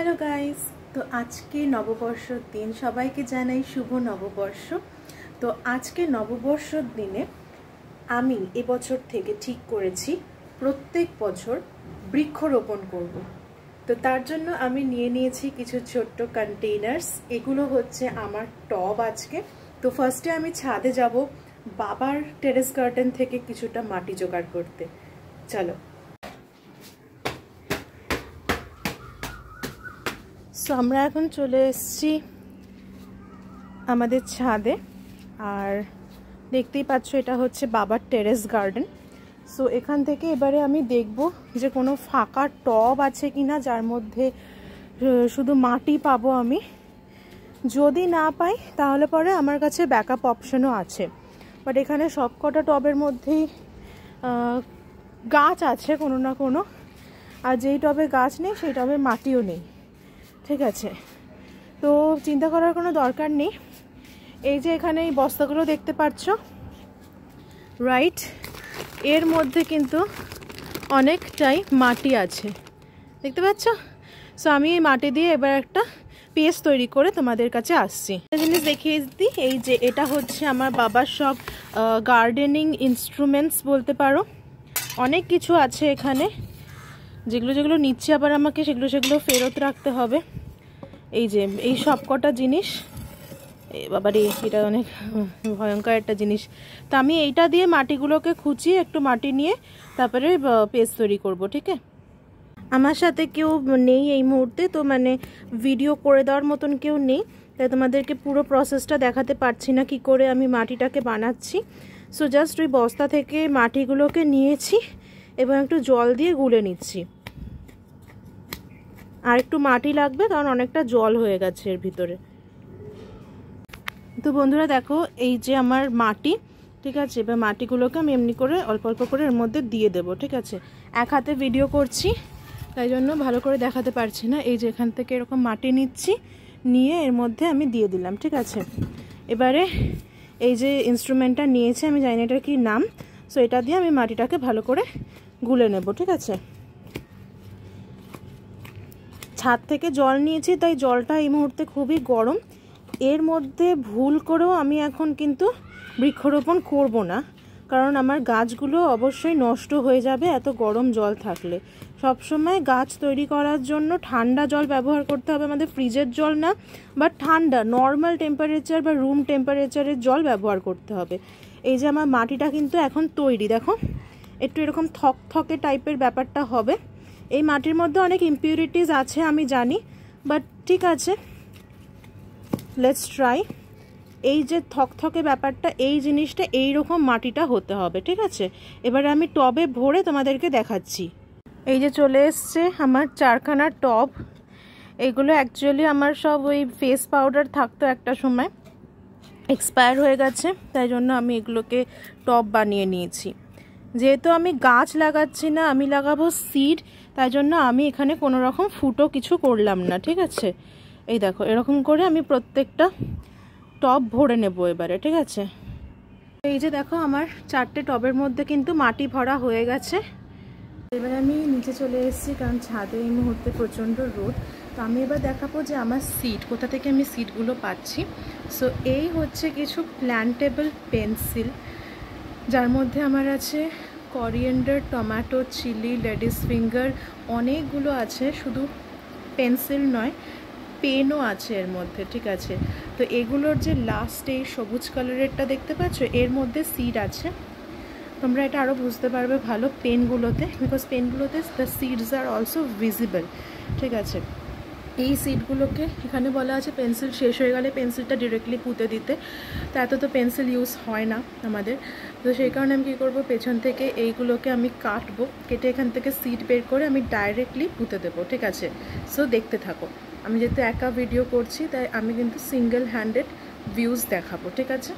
Hello guys. तो आज के नवबर्षर दिन सबाइके जानाई शुभ नवबर्ष। तो आज के नवबर्षर दिने आमी ए बछर थेके ठीक करेছি प्रत्येक बछर वृक्षरोपण करब। तो तार जन्य आमी निये निয়েছি কিছু ছোট্ট কন্টেইনার্স। এগুলো হচ্ছে আমার টব আজকে। তো ফার্স্টে আমি ছাদে যাব বাবার টেরেস গার্ডেন থেকে কিছুটা মাটি জোগাড় করতে। চলো। সো আমরা এখন চলে এসেছি আমাদের ছাদে, আর দেখতেই পাচ্ছ এটা হচ্ছে বাবার টেরেস গার্ডেন। সো এখান থেকে এবারে আমি দেখব যে কোনো ফাঁকা টব আছে কিনা যার মধ্যে শুধু মাটি পাবো আমি। যদি না পাই তাহলে পরে আমার কাছে ব্যাকআপ অপশনও আছে, বাট এখানে সবকটা টবের মধ্যেই গাছ আছে কোনো না কোনো, আর যেই টবে গাছ নেই সেই টবে মাটিও নেই। ঠিক আছে, তো চিন্তা করার কোনো দরকার নেই। এই যে এখানে এই বস্তাগুলো দেখতে পাচ্ছ, রাইট, এর মধ্যে কিন্তু অনেকটাই মাটি আছে, দেখতে পাচ্ছ। সো আমি এই মাটি দিয়ে এবার একটা পেস্ট তৈরি করে তোমাদের কাছে আসছি। একটা জিনিস দেখিয়ে দিই, এই যে এটা হচ্ছে আমার বাবার সব গার্ডেনিং ইনস্ট্রুমেন্টস বলতে পারো। অনেক কিছু আছে এখানে, যেগুলো নিচ্ছে আবার আমাকে সেগুলো ফেরত রাখতে হবে। এই যে এই সব কটা জিনিস, বাবারে এটা অনেক ভয়ঙ্কর একটা জিনিস। তো আমি এইটা দিয়ে মাটিগুলোকে খুঁচিয়ে একটু মাটি নিয়ে তারপরে পেস্ট তৈরি করব। ঠিক আছে, আমার সাথে কেউ নেই এই মুহূর্তে, তো মানে ভিডিও করে দেওয়ার মতন কেউ নেই, তাই তোমাদেরকে পুরো প্রসেসটা দেখাতে পারছি না কি করে আমি মাটিটাকে বানাচ্ছি। সো জাস্ট ওই বস্তা থেকে মাটিগুলোকে নিয়েছি এবং একটু জল দিয়ে গুলে নিচ্ছি। আর একটু মাটি লাগবে কারণ অনেকটা জল হয়ে গেছে এর ভিতরে। তো বন্ধুরা দেখো, এই যে আমার মাটি, ঠিক আছে, এবার মাটিগুলোকে আমি এমনি করে অল্প অল্প করে এর মধ্যে দিয়ে দেবো। ঠিক আছে, এক হাতে ভিডিও করছি তাই জন্য ভালো করে দেখাতে পারছি না। এই যে এখান থেকে এরকম মাটি নিচ্ছি, নিয়ে এর মধ্যে আমি দিয়ে দিলাম। ঠিক আছে, এবারে এই যে ইনস্ট্রুমেন্টটা নিয়েছি, আমি জানি না এটার কি নাম, সো এটা দিয়ে আমি মাটিটাকে ভালো করে গুলে নেব। ঠিক আছে, ছাদ থেকে জল নিয়েছি তাই জলটা এই মুহূর্তে খুবই গরম। এর মধ্যে ভুল করেও আমি এখন কিন্তু বৃক্ষরোপণ করব না, কারণ আমার গাছগুলো অবশ্যই নষ্ট হয়ে যাবে এত গরম জল থাকলে। সবসময় গাছ তৈরি করার জন্য ঠান্ডা জল ব্যবহার করতে হবে, আমাদের ফ্রিজের জল না, বা ঠান্ডা নর্মাল টেম্পারেচার বা রুম টেম্পারেচারের জল ব্যবহার করতে হবে। এই যে আমার মাটিটা কিন্তু এখন তৈরি, দেখো একটু এরকম থকথকে টাইপের ব্যাপারটা হবে। এই মাটির মধ্যে অনেক ইমপিউরিটিস আছে আমি জানি, বাট ঠিক আছে, লেটস ট্রাই। এই যে থকথকে ব্যাপারটা, এই জিনিসটা এইরকম মাটিটা হতে হবে। ঠিক আছে, এবারে আমি টবে ভরে তোমাদেরকে দেখাচ্ছি। এই যে চলে এসছে আমার 4খানা টব। এইগুলো অ্যাকচুয়ালি আমার সব ওই ফেস পাউডার থাকতো একটা সময়, এক্সপায়ার হয়ে গেছে, তাই জন্য আমি এগুলোকে টব বানিয়ে নিয়েছি। যেহেতু আমি গাছ লাগাচ্ছি না, আমি লাগাবো সিড, তাই জন্য আমি এখানে কোনো রকম ফুটো কিছু করলাম না। ঠিক আছে, এই দেখো এরকম করে আমি প্রত্যেকটা টব ভরে নেব এবারে। ঠিক আছে, এই যে দেখো আমার 4টে টবের মধ্যে কিন্তু মাটি ভরা হয়ে গেছে। এবার আমি নিচে চলে এসেছি কারণ ছাদে এই মুহূর্তে প্রচণ্ড রোদ। তো আমি এবার দেখাবো যে আমার সিড কোথা থেকে আমি সিডগুলো পাচ্ছি। সো এই হচ্ছে কিছু প্ল্যান্টেবল পেন্সিল, যার মধ্যে আমার আছে coriander, tomato, chilli, ladies finger, অনেকগুলো আছে, শুধু পেন্সিল নয় পেনও আছে এর মধ্যে। ঠিক আছে, তো এগুলোর যে লাস্ট এই সবুজ কালারেরটা দেখতে পাচ্ছ, এর মধ্যে সিড আছে। তোমরা এটা আরও বুঝতে পারবে ভালো পেনগুলোতে, বিকজ পেনগুলোতে the seeds are also visible. ঠিক আছে, এই সিডগুলোকে এখানে বলা আছে পেন্সিল শেষ হয়ে গেলে পেন্সিলটা ডিরেক্টলি পুঁতে দিতে। তো এত তো পেন্সিল ইউজ হয় না আমাদের, তো সেই কারণে আমি কী করবো, পেছন থেকে এইগুলোকে আমি কাটবো, কেটে এখান থেকে সিড বের করে আমি ডাইরেক্টলি পুঁতে দেবো। ঠিক আছে, সো দেখতে থাকো। আমি যেহেতু একা ভিডিও করছি তাই আমি কিন্তু সিঙ্গেল হ্যান্ডেড ভিউজ দেখাবো। ঠিক আছে,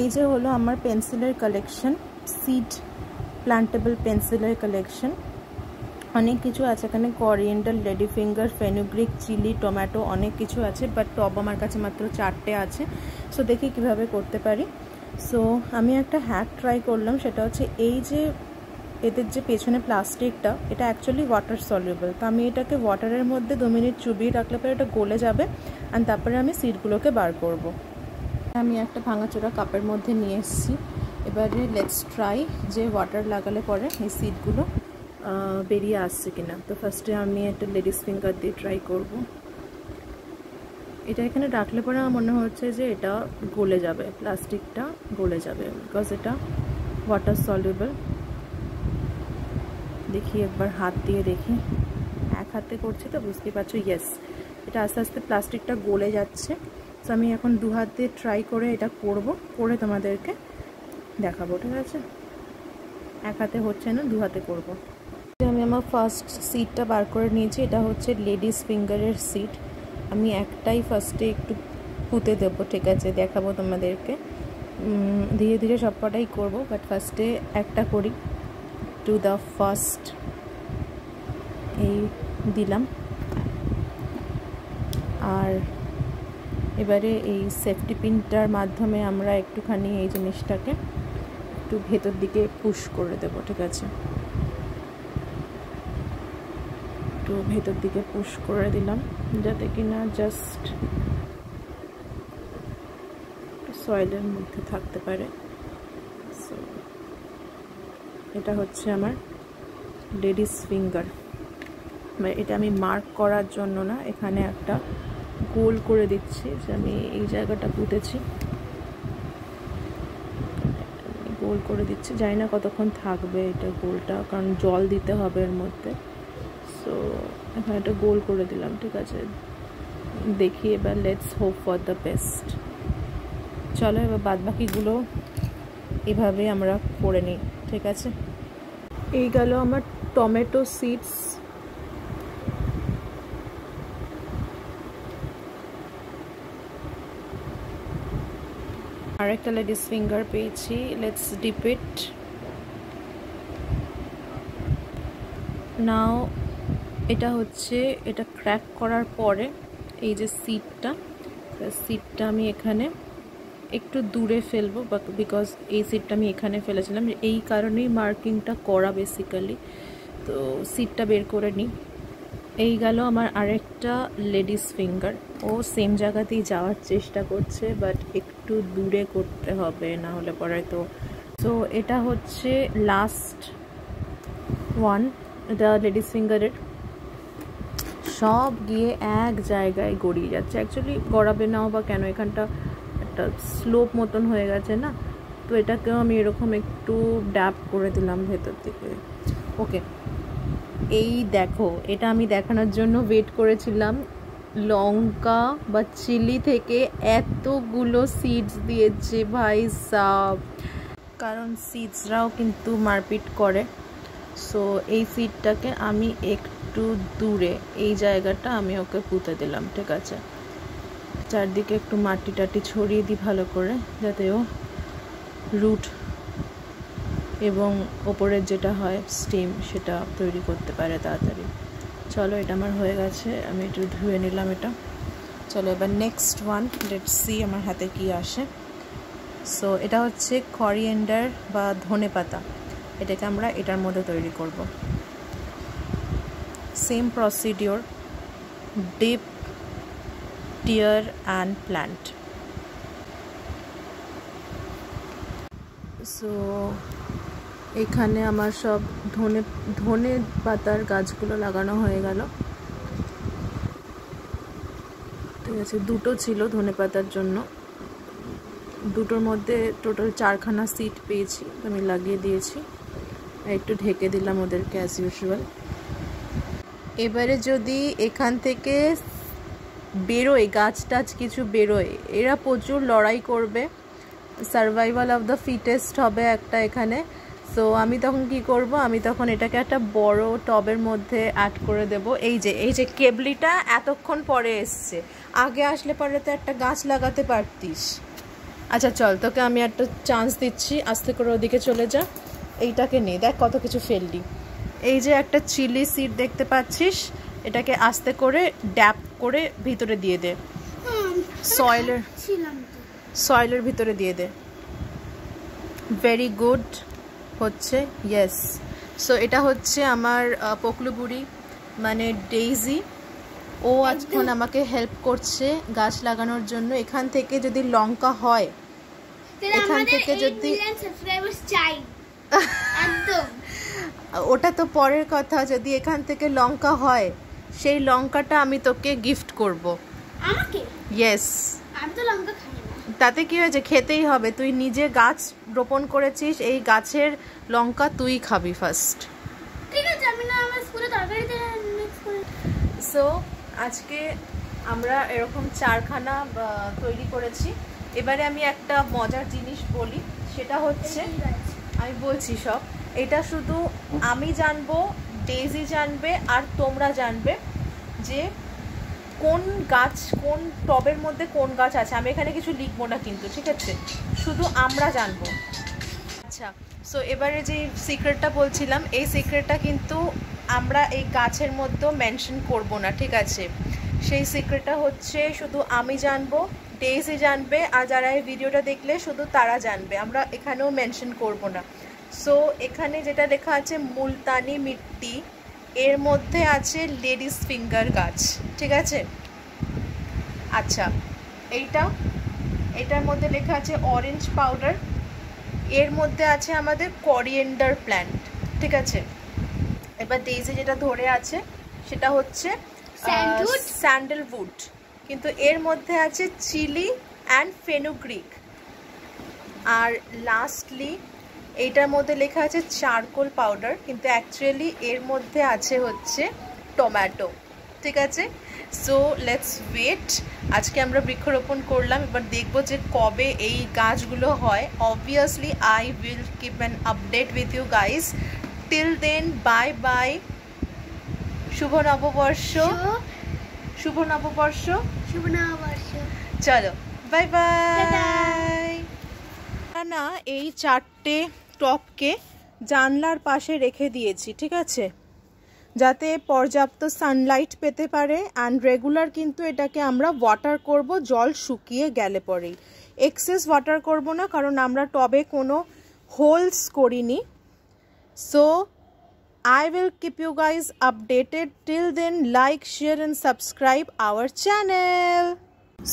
এই যে হলো আমার পেন্সিলের কালেকশন, সিড প্ল্যান্টেবল পেন্সিলের কালেকশন। অনেক কিছু আছে এখানে, coriander, lady finger, fenugreek, chilli, tomato, অনেক কিছু আছে, বাট টব আমার কাছে মাত্র 4টে আছে। সো দেখি কিভাবে করতে পারি। সো আমি একটা হ্যাক ট্রাই করলাম, সেটা হচ্ছে এই যে এদের যে পেছনে প্লাস্টিকটা, এটা অ্যাকচুয়ালি ওয়াটার সলিউবল। তো আমি এটাকে ওয়াটারের মধ্যে 2 মিনিট চুবিয়ে রাখলে পরে এটা গলে যাবে, অ্যান্ড তারপরে আমি সিডগুলোকে বার করব। আমি একটা ভাঙাচোরা কাপের মধ্যে নিয়ে এসেছি। এবারে লেটস ট্রাই যে ওয়াটার লাগালে পরে এই সিডগুলো বেরিয়ে আসছে কিনা। তো ফার্স্টে আমি একটা লেডিস ফিঙ্গার দিয়ে ট্রাই করব। এটা এখানে রাখলে পরে আমার মনে হচ্ছে যে এটা গলে যাবে, প্লাস্টিকটা গলে যাবে, বিকজ এটা ওয়াটার সলিউবল। দেখি একবার হাত দিয়ে দেখি, এক হাতে করছি তো বুঝতেই পারছো। ইয়েস, এটা আস্তে আস্তে প্লাস্টিকটা গলে যাচ্ছে। তো আমি এখন 2 হাত দিয়ে ট্রাই করে এটা করে তোমাদেরকে দেখাবো, ঠিক আছে? এক হাতে হচ্ছে না, 2 হাতে করবো। আমি আমার ফার্স্ট সিডটা বার করে নিয়েছি। এটা হচ্ছে লেডিস ফিঙ্গারের সিড। আমি একটাই ফার্স্টে একটু পুঁতে দেবো, ঠিক আছে? দেখাবো তোমাদেরকে, ধীরে ধীরে সব কটাই করবো, বাট ফার্স্টে একটা করি। টু দ্য ফার্স্ট এই দিলাম, আর এবারে এই সেফটি পিনটার মাধ্যমে আমরা একটুখানি এই জিনিসটাকে একটু ভেতর দিকে পুশ করে দেব, ঠিক আছে? একটু ভেতর দিকে পুশ করে দিলাম, যাতে কিনা জাস্ট সয়েলের মধ্যে থাকতে পারে। সো এটা হচ্ছে আমার লেডিস ফিঙ্গার। এটা আমি মার্ক করার জন্য না, এখানে একটা গোল করে দিচ্ছি যে আমি এই জায়গাটা পুঁতেছি, গোল করে দিচ্ছি। জানি না কতক্ষণ থাকবে এটা গোলটা, কারণ জল দিতে হবে এর মধ্যে। সো এখানে একটা গোল করে দিলাম, ঠিক আছে? দেখি এবার let's hope for the best. চলো এবার বাদবাকিগুলো এভাবে আমরা করে নিই, ঠিক আছে? এই গেল আমার টমেটো সিডস। আর একটা লেডিস ফিঙ্গার পেয়েছি। Let's dip it now. এটা হচ্ছে, এটা ক্র্যাক করার পরে এই যে সিডটা আমি এখানে একটু দূরে ফেলবো, বিকজ এই সিডটা আমি এখানে ফেলেছিলাম, এই কারণেই মার্কিংটা করা বেসিক্যালি। তো সিডটা বের করে নিই। এই গেল আমার আরেকটা লেডিস ফিঙ্গার। ও সেম জায়গাতেই যাওয়ার চেষ্টা করছে, বাট একটু দূরে করতে হবে, না হলে পরে তো। সো এটা হচ্ছে লাস্ট ওয়ান, এটা লেডিস ফিঙ্গারের। সব গিয়ে এক জায়গায় গড়িয়ে যাচ্ছে। অ্যাকচুয়ালি গড়াবে নাও বা কেন, এখানটা একটা স্লোপ মতন হয়ে গেছে না, তো এটাকেও আমি এরকম একটু ড্যাপ করে দিলাম ভেতর থেকে। ওকে, এই দেখো, এটা আমি দেখানোর জন্য ওয়েট করেছিলাম। লঙ্কা বা চিলি থেকে এতগুলো সিডস দিয়েছে ভাই সাব, কারণ সিডসরাও কিন্তু মারপিট করে। সো এই সিডটাকে আমি একটু দূরে এই জায়গাটা আমি ওকে পুঁতে দিলাম, ঠিক আছে? চারদিকে একটু মাটি টাটি ছড়িয়ে দিই ভালো করে, যাতে ও রুট এবং ওপরের যেটা হয় স্টিম সেটা তৈরি করতে পারে তাড়াতাড়ি। চলো, এটা আমার হয়ে গেছে, আমি একটু ধুয়ে নিলাম এটা। চলো এবার নেক্সট ওয়ান, লেটস সি আমার হাতে কি আসে। সো এটা হচ্ছে করিয়েন্ডার বা ধনে পাতা। এটাকে আমরা এটার মধ্যে তৈরি করব। Same procedure, dip, tear and plant. So এখানে আমার সব ধনে পাতার গাছগুলো লাগানো হয়ে গেল, ঠিক আছে? 2টো ছিল ধনে পাতার জন্য, 2টোর মধ্যে টোটাল 4খানা সিড পেয়েছি, আমি লাগিয়ে দিয়েছি। একটু ঢেকে দিলাম ওদেরকে অ্যাজ ইউজুয়াল। এবারে যদি এখান থেকে বেরোয় গাছ টাছ কিছু বেরোয়, এরা প্রচুর লড়াই করবে, সার্ভাইভাল অফ দ্য ফিটেস্ট হবে একটা এখানে। সো আমি তখন কি করব, আমি তখন এটাকে একটা বড় টবের মধ্যে অ্যাড করে দেব। এই যে কেবলিটা এতক্ষণ পরে এসছে, আগে আসলে পরে তো একটা গাছ লাগাতে পারতিস। আচ্ছা চল, তোকে আমি একটা চান্স দিচ্ছি, আস্তে করে ওদিকে চলে যা। এইটাকে নে, দেখ কত কিছু ফেললি। এই যে একটা চিলি সিড দেখতে পাচ্ছিস, এটাকে আস্তে করে ড্যাপ করে ভিতরে দিয়ে দে, সয়েলের ভিতরে দিয়ে দে। ভেরি গুড হচ্ছে, ইয়েস। সো এটা হচ্ছে আমার পকলু বুড়ি মানে ডেইজি। ও আজকে আমাকে হেল্প করছে গাছ লাগানোর জন্য। এখান থেকে যদি লঙ্কা হয়, এখান থেকে যদি ওটা তো পরের কথা, যদি এখান থেকে লঙ্কা হয় সেই লঙ্কাটা আমি তোকে গিফট করব। আমাকে? ইয়েস। আমি তো লঙ্কা খাই না। তাতে কি হয়েছে, খেতেই হবে। তুই নিজে গাছ রোপণ করেছিস, এই গাছের লঙ্কা তুই খাবি ফার্স্ট। ঠিক আছে, আমি না আমার স্কুলে তরকারিতে মিক্স করে। সো আজকে আমরা এরকম চারখানা তৈরি করেছি। এবারে আমি একটা মজার জিনিস বলি, সেটা হচ্ছে আমি বলছি সব, এটা শুধু আমি জানবো, ডেইজি জানবে আর তোমরা জানবে যে কোন গাছ কোন টবের মধ্যে কোন গাছ আছে। আমি এখানে কিছু লিখবো না কিন্তু, ঠিক আছে, শুধু আমরা জানবো। আচ্ছা, সো এবারে যে সিক্রেটটা বলছিলাম, এই সিক্রেটটা কিন্তু আমরা এই গাছের মধ্যেও মেনশন করব না, ঠিক আছে। সেই সিক্রেটটা হচ্ছে শুধু আমি জানবো, ডেইজি জানবে, আর যারা এই ভিডিওটা দেখলে শুধু তারা জানবে। আমরা এখানেও মেনশন করব না। সো এখানে যেটা লেখা আছে মুলতানি মিট্টি, এর মধ্যে আছে লেডিস ফিঙ্গার গাছ, ঠিক আছে। আচ্ছা, এটার মধ্যে লেখা আছে অরেঞ্জ পাউডার, এর মধ্যে আছে আমাদের কোরিয়েন্ডার প্ল্যান্ট, ঠিক আছে। এবার ডেইজি যেটা ধরে আছে সেটা হচ্ছে স্যান্ডেলউড, কিন্তু এর মধ্যে আছে চিলি অ্যান্ড ফেনুগ্রিক। আর লাস্টলি এইটার মধ্যে লেখা আছে চারকোল পাউডার, কিন্তু অ্যাকচুয়ালি এর মধ্যে আছে হচ্ছে টমেটো, ঠিক আছে। So let's wait. আজকে আমরা বৃক্ষরোপণ করলাম, এবার দেখবো যে কবে এই গাছগুলো হয়। Obviously I will keep an update with you guys. Till then bye bye. শুভ নববর্ষ, শুভ নববর্ষ, শুভ নববর্ষ। চলো বাই বাই। না, এই চারটে টপকে জানলার পাশে রেখে দিয়েছি, ঠিক আছে, যাতে পর্যাপ্ত সানলাইট পেতে পারে। অ্যান্ড রেগুলার কিন্তু এটাকে আমরা ওয়াটার করব, জল শুকিয়ে গেলে পরেই। এক্সেস ওয়াটার করব না, কারণ আমরা টবে কোনো হোলস করিনি। So I will keep you guys updated. Till then, like, share and subscribe our channel.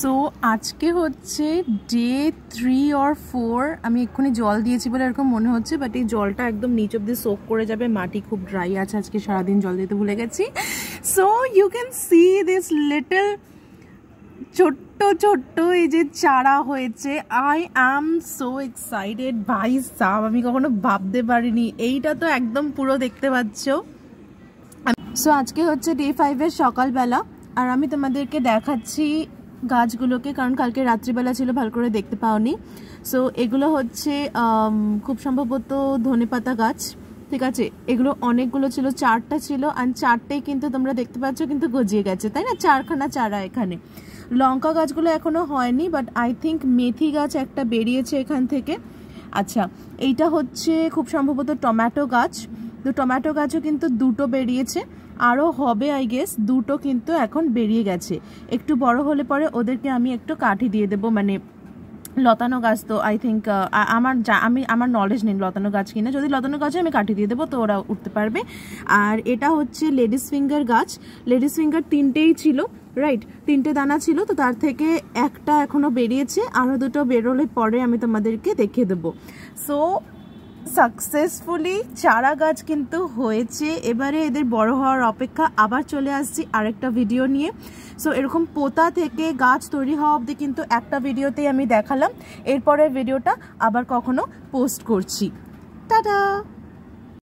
So আজকে হচ্ছে ডে 3 or 4। আমি এক্ষুনি জল দিয়েছি বলে এরকম মনে হচ্ছে, বাট এই জলটা একদম নিচ অব্দি সোক করে যাবে। মাটি খুব ড্রাই আছে, আজকে সারাদিন জল দিতে ভুলে গেছি। So you can see this little ছোট্ট ছোট্ট এই যে চারা হয়েছে। আই অ্যাম সো এক্সাইটেড ভাই সাব, আমি কখনো ভাবতে পারিনি। এইটা তো একদম পুরো দেখতে পাচ্ছ। সো আজকে হচ্ছে ডে 5-এর সকালবেলা, আর আমি তোমাদেরকে দেখাচ্ছি গাছগুলোকে, কারণ কালকে রাত্রিবেলা ছিল, ভালো করে দেখতে পাওনি। সো এগুলো হচ্ছে খুব সম্ভবত ধনেপাতা গাছ, ঠিক আছে। এগুলো অনেকগুলো ছিল, 4টা ছিল, আর 4টেই কিন্তু তোমরা দেখতে পাচ্ছ কিন্তু গজিয়ে গেছে, তাই না। 4খানা চারা এখানে। লঙ্কা গাছগুলো এখনো হয়নি, বাট আই থিঙ্ক মেথি গাছ একটা বেরিয়েছে এখান থেকে। আচ্ছা, এইটা হচ্ছে খুব সম্ভবত টমেটো গাছ। তো টমেটো গাছও কিন্তু 2টো বেরিয়েছে, আরও হবে আই গেস। 2টো কিন্তু এখন বেরিয়ে গেছে। একটু বড় হলে পরে ওদেরকে আমি একটু কাঠি দিয়ে দেবো, মানে লতানো গাছ তো আই থিঙ্ক আমার নলেজ নেই লতানো গাছ কিনা। যদি লতানো গাছে আমি কাঠি দিয়ে দেবো, তো ওরা উঠতে পারবে। আর এটা হচ্ছে লেডিস ফিঙ্গার গাছ। লেডিস ফিঙ্গার 3টেই ছিল, রাইট, 3টে দানা ছিল, তো তার থেকে একটা এখনো বেরিয়েছে, আরও 2টো বেরোলে পরে আমি তোমাদেরকে দেখিয়ে দেবো। সো সাকসেসফুলি চারা গাছ কিন্তু হয়েছে। এবারে এদের বড় হওয়ার অপেক্ষা। আবার চলে আসছি আরেকটা ভিডিও নিয়ে। সো এরকম পোতা থেকে গাছ তৈরি হওয়া অবধি কিন্তু একটা ভিডিওতেই আমি দেখালাম। এরপরের ভিডিওটা আবার কখনো পোস্ট করছি। টাটা।